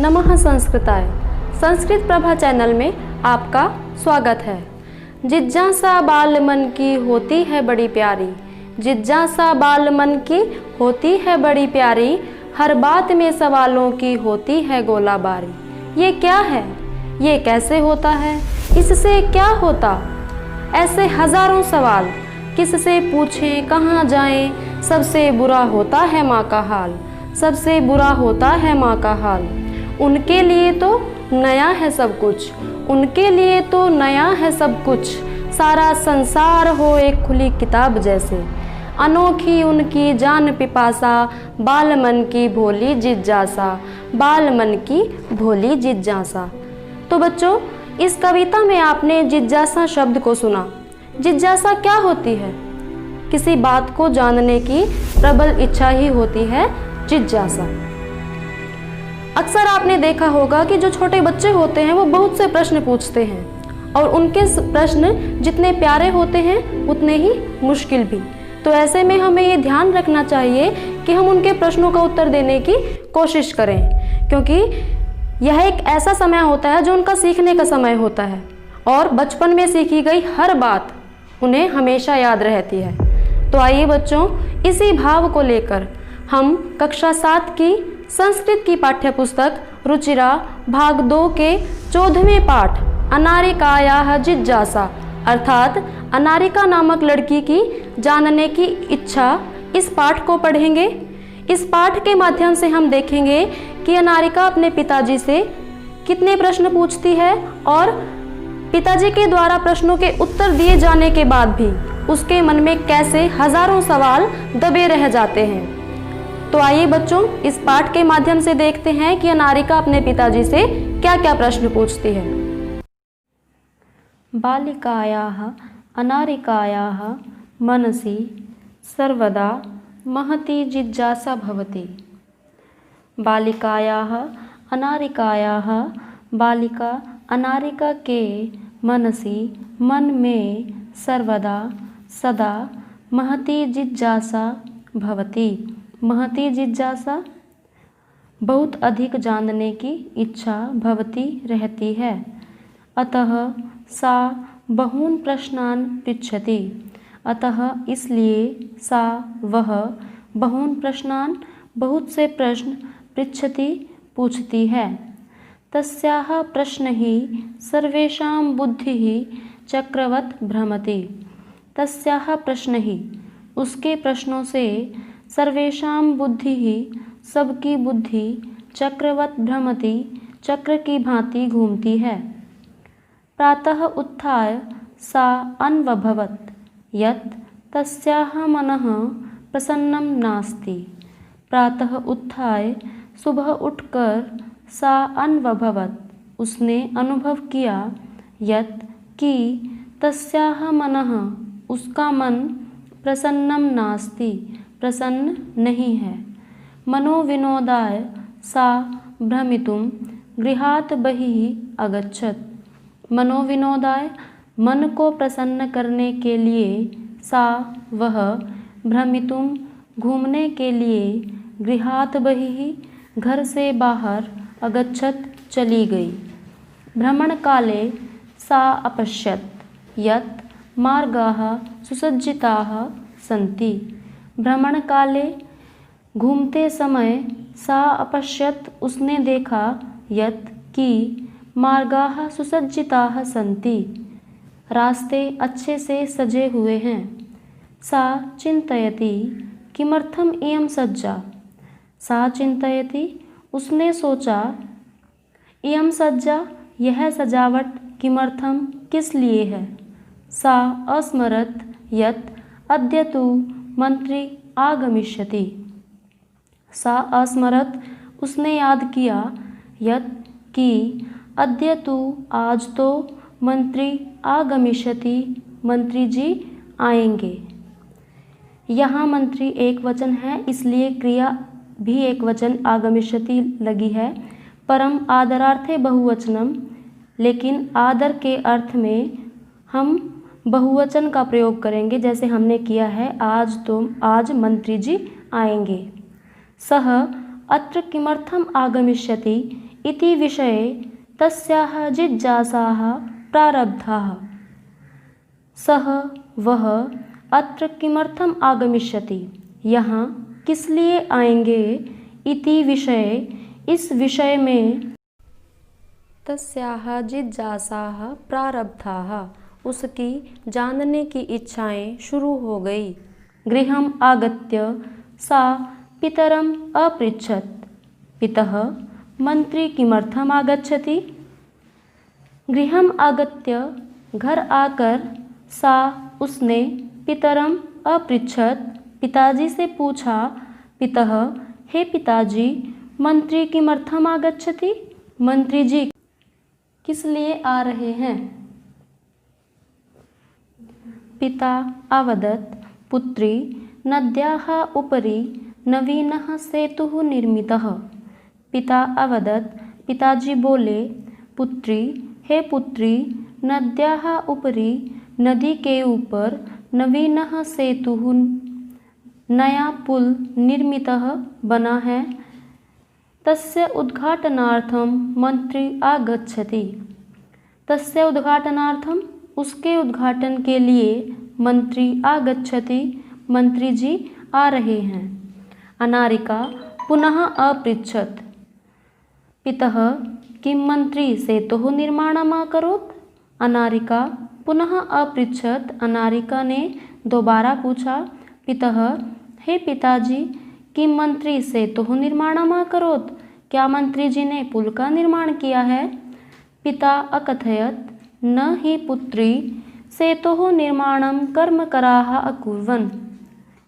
नमः संस्कृताय। संस्कृत प्रभा चैनल में आपका स्वागत है। जिज्ञासा बाल मन की होती है बड़ी प्यारी, जिज्ञासा बाल मन की होती है बड़ी प्यारी, हर बात में सवालों की होती है गोलाबारी। ये क्या है, ये कैसे होता है, इससे क्या होता, ऐसे हजारों सवाल किससे पूछें कहाँ जाएं, सबसे बुरा होता है माँ का हाल, सबसे बुरा होता है माँ का हाल। उनके लिए तो नया है सब कुछ, उनके लिए तो नया है सब कुछ, सारा संसार हो एक खुली किताब जैसे, अनोखी उनकी जान पिपासा, बाल मन की भोली जिज्ञासा, बाल मन की भोली जिज्ञासा। तो बच्चों, इस कविता में आपने जिज्ञासा शब्द को सुना। जिज्ञासा क्या होती है? किसी बात को जानने की प्रबल इच्छा ही होती है जिज्ञासा। अक्सर आपने देखा होगा कि जो छोटे बच्चे होते हैं वो बहुत से प्रश्न पूछते हैं और उनके प्रश्न जितने प्यारे होते हैं उतने ही मुश्किल भी। तो ऐसे में हमें ये ध्यान रखना चाहिए कि हम उनके प्रश्नों का उत्तर देने की कोशिश करें, क्योंकि यह एक ऐसा समय होता है जो उनका सीखने का समय होता है और बचपन में सीखी गई हर बात उन्हें हमेशा याद रहती है। तो आइए बच्चों, इसी भाव को लेकर हम कक्षा 7 की संस्कृत की पाठ्यपुस्तक रुचिरा भाग 2 के 14वें पाठ अनारिकायाः जिज्ञासा अर्थात अनारिका नामक लड़की की जानने की इच्छा, इस पाठ को पढ़ेंगे। इस पाठ के माध्यम से हम देखेंगे कि अनारिका अपने पिताजी से कितने प्रश्न पूछती है और पिताजी के द्वारा प्रश्नों के उत्तर दिए जाने के बाद भी उसके मन में कैसे हजारों सवाल दबे रह जाते हैं। तो आइए बच्चों, इस पाठ के माध्यम से देखते हैं कि अनारिका अपने पिताजी से क्या क्या प्रश्न पूछती है। बालिकायाः अनारिकायाः मनसि सर्वदा महती जिज्ञासा भवति। बालिकायाः अनारिकायाः बालिका अनारिका के मनसि मन में सर्वदा सदा महती जिज्ञासा भवति। महती जिज्ञासा बहुत अधिक जानने की इच्छा भवती रहती है। अतः सा बहून् प्रश्नान् पृच्छति। अतः इसलिए सा वह बहून् प्रश्नान् बहुत से प्रश्न पृच्छति पूछती है। तस्याः प्रश्नैः सर्वेषां बुद्धिः चक्रवत् भ्रमति। तस्याः प्रश्नैः उसके प्रश्नों से सर्वेषां बुद्धिः सबकी बुद्धि चक्रवत् भ्रमति चक्र की भांति घूमती है। प्रातः उत्थाय सा अन्वभवत् यत् तस्याः मनः प्रसन्नं नास्ति। प्रातः उत्थाय सुबह उठकर सा अन्वभवत् उसने अनुभव किया यत् कि तस्याः मनः उसका मन प्रसन्नं नास्ति प्रसन्न नहीं है। मनोविनोदाय सा भ्रमितुं गृहात् बहिः अगच्छत्। मनोविनोदाय मन को प्रसन्न करने के लिए सा वह भ्रमितुं घूमने के लिए गृहात् बहिः घर से बाहर अगच्छत् चली गई। भ्रमण काले सा अपश्यत् यत् मार्गाः सुसज्जिताः सन्ति। भ्रमण काले घूमते समय सा अपश्यत् उसने देखा यत् कि मार्गाः सुसज्जिताः सन्ति रास्ते अच्छे से सजे हुए हैं। सा चिन्तयति किमर्थम इयं सज्जा। सा चिन्तयति उसने सोचा इयं सज्जा यह सजावट किमर्थम किस लिए है। सा अस्मरत् यत् अद्य तु मंत्री आगमिष्यति। सा अस्मरत् उसने याद किया यत् कि अद्य तु आज तो मंत्री आगमिष्यति मंत्री जी आएंगे। यहाँ मंत्री एक वचन है, इसलिए क्रिया भी एक वचन आगमिष्यति लगी है। परम आदरार्थे बहुवचनम, लेकिन आदर के अर्थ में हम बहुवचन का प्रयोग करेंगे, जैसे हमने किया है आज मंत्री जी आएंगे। सह अत्र किमर्थम आगमिष्यति इति विषये तस्याः जिज्ञासाः प्रारब्धाः। सः वह अत्र किमर्थम आगमिष्यति, यहाँ किस लिए आएंगे, इति विषये इस विषय में तस्याः जिज्ञासाः प्रारब्धाः उसकी जानने की इच्छाएं शुरू हो गई। गृहम् आगत्य सा पितरम् अपृच्छत्, पितः मंत्री किमर्थम आगच्छति। गृहम् आगत्य घर आकर सा उसने पितरम् अपृच्छत् पिताजी से पूछा, पितः हे पिताजी मंत्री किमर्थम आगच्छति, मंत्री जी किस लिए आ रहे हैं। पिता अवदत्, पुत्री नद्याः उपरि नवीनः सेतुः निर्मितः। पिता अवदत्, पिताजी बोले, पुत्री हे पुत्री नद्याः उपरि नदी के ऊपर नवीनः सेतुः नया पुल निर्मितः बना है, तस्य उद्घाटनार्थं मंत्री आगच्छति। तस्य उद्घाटनार्थम उसके उद्घाटन के लिए मंत्री आगच्छति, मंत्री जी आ रहे हैं। अनारिका पुनः अपृच्छत्, पितः किं मंत्री सेतुः निर्माणम् अकरोत्। अनारिका पुनः अपृच्छत्, अनारिका ने दोबारा पूछा, पितः हे पिताजी किं मंत्री सेतुः निर्माणम् अकरोत्, क्या मंत्री जी ने पुल का निर्माण किया है। पिता अकथयत्, न हि पुत्री सेतोः निर्माणं कर्मकराः अकुर्वन्।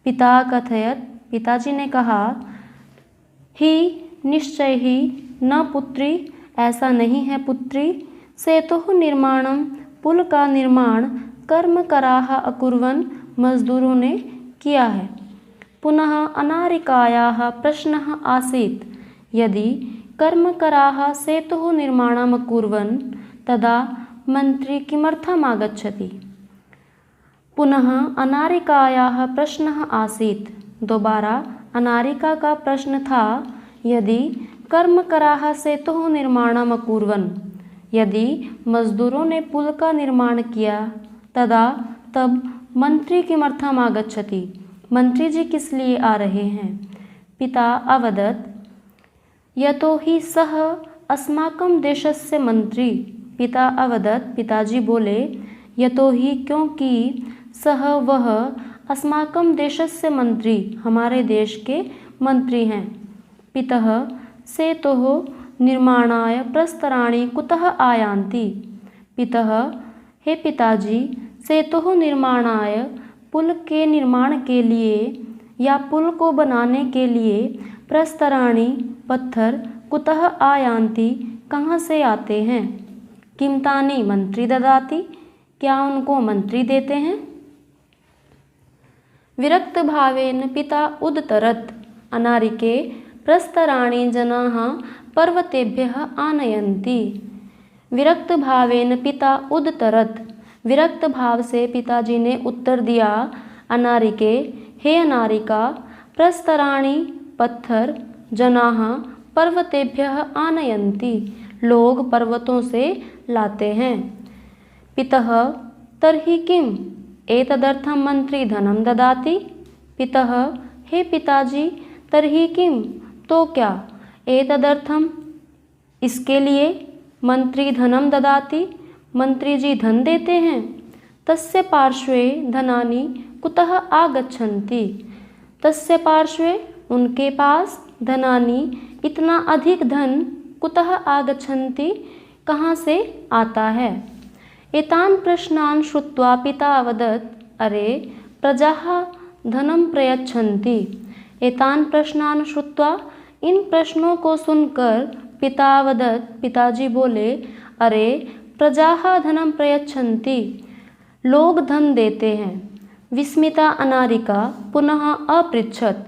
पिता कथयत्, पिताजी ने कहा, ही निश्चय ही न पुत्री ऐसा नहीं है पुत्री, सेतोः निर्माणं पुल का निर्माण कर्मकराः अकुर्वन् मजदूरों ने किया है। पुनः अनारिकायाः प्रश्नः आसीत्, यदि कर्मकराः सेतुः निर्माणम् अकुर्वन् तदा मंत्री किमर्थम् आगच्छति। पुनः अनारिकायाः प्रश्नः आसीत्, दोबारा अनारिका का प्रश्न था, यदि कर्मकराः सेतुः निर्माणम् अकुर्वन्, यदि मजदूरों ने पुल का निर्माण किया तब मंत्री किमर्थम् आगच्छति, मंत्री जी किस लिए आ रहे हैं। पिता अवदत्, यतो हि सः अस्माकं देशस्य मंत्री। पिता अवदत्, पिताजी बोले, यतो ही क्योंकि सः वह अस्माकं देशस्य मंत्री हमारे देश के मंत्री हैं। पितः सेतोः निर्माणाय प्रस्तराणि कुतः आयान्ति। पितः हे पिताजी सेतोः निर्माणाय पुल के निर्माण के लिए या पुल को बनाने के लिए प्रस्तराणि पत्थर कुतः आयान्ति कहाँ से आते हैं। किं तानि मंत्री ददाति, क्या उनको मंत्री देते हैं। विरक्त भावेन पिता उद्धरत्, अनारिके प्रस्तराणि जनाः पर्वतेभ्यः आनयन्ति। विरक्त भावेन पिता उद्धरत्, विरक्त भाव से पिताजी ने उत्तर दिया, अनारिके हे अनारिका प्रस्तराणि पत्थर जनाः पर्वतेभ्यः आनयन्ति, लोग पर्वतों से लाते हैं। पितः तर्हि किम् एतदर्थं मंत्री धनं ददाति। पितः हे पिताजी तर्हि किम्, तो क्या एतदर्थम इसके लिए मंत्री धनं ददाति, मंत्री जी धन देते हैं। तस्य पार्श्वे धनानि कुतः आगच्छन्ति, तस्य पार्श्वे उनके पास धनानि इतना अधिक धन कुतः आगच्छन्ति कहाँ से आता है। एतान् प्रश्नान् श्रुत्वा पिता अवदत्, अरे प्रजाः धनं प्रयच्छन्ति। एतान् प्रश्नान् श्रुत्वा, इन प्रश्नों को सुनकर पिता अवदत्, पिताजी बोले, अरे प्रजाः धनं प्रयच्छन्ति, लोग धन देते हैं। विस्मिता अनारिका पुनः अपृच्छत्,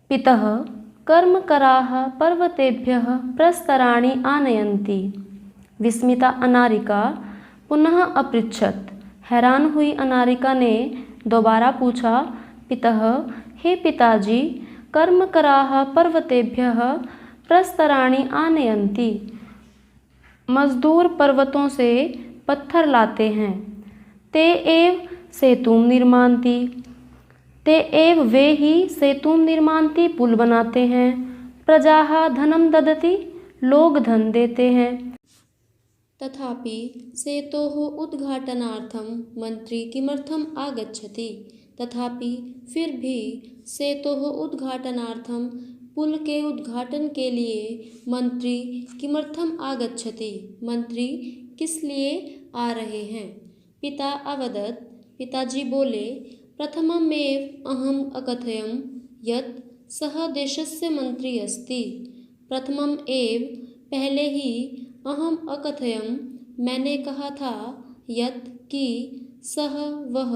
पितः कर्मकराः पर्वतेभ्यः प्रस्तराणि आनयन्ति। विस्मिता अनारिका पुनः अपृच्छत्, हैरान हुई अनारिका ने दोबारा पूछा, पितः हे पिताजी कर्मकराः पर्वतेभ्यः प्रस्तराणि आनयन्ति। मजदूर पर्वतों से पत्थर लाते हैं। ते एव सेतुं निर्मान्ति। ते एव वे ही सेतुं निर्मान्ति पुल बनाते हैं। प्रजाः धनं ददति। लोग धन देते हैं। तथापि सेतोः उद्घाटनार्थं मन्त्री किमर्थम् आगच्छति। तथापि फिर भी सेतोः उद्घाटनार्थं पुल के उद्घाटन के लिए मंत्री किमर्थम आगच्छति। मंत्री किस लिए आ रहे हैं। पिता अवदत्। पिताजी बोले, प्रथममेव अहम् अकथयम् यत् सः देशस्य मन्त्री अस्ति। प्रथमम् एव पहले ही अहम् अकथयम् मैंने कहा था यत् कि सः वह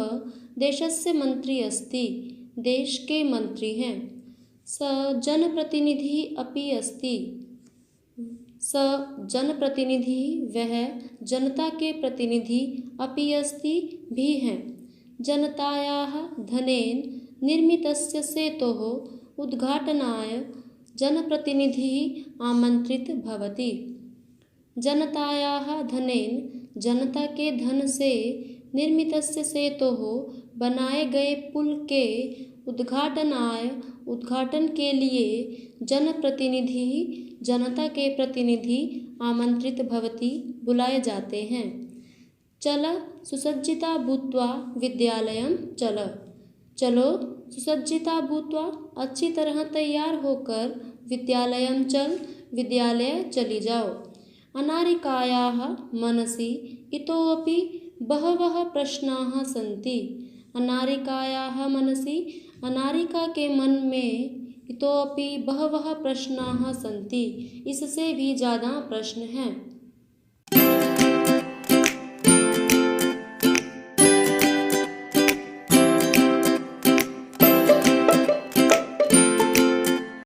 देशस्य मंत्री अस्ति देश के मंत्री हैं। स जनप्रतिनिधि अपि अस्ति। स जनप्रतिनिधि वह जनता के प्रतिनिधि अपि अस्ति भी हैं। जनतायाः धनेन निर्मितस्य सेतोः उद्घाटनाय जनप्रतिनिधिः आमन्त्रित भवति। जनतायाः धनेन जनता के धन से निर्मितस्य सेतोः बनाए गए पुल के उद्घाटन के लिए जनप्रतिनिधि जनता के प्रतिनिधि आमंत्रित भवति बुलाए जाते हैं। चल सुसज्जिता भूत्वा विद्यालयं चल। चलो सुसज्जिता भूत्वा अच्छी तरह तैयार होकर विद्यालयं चल विद्यालय चली जाओ। अनारिकायाः मनसि इतोपि बहवः प्रश्नाः सन्ति। अनारिकायाः मनसि अनारिका के मन में इतोपि बहवः प्रश्नाः सन्ति। इससे भी ज़्यादा प्रश्न हैं।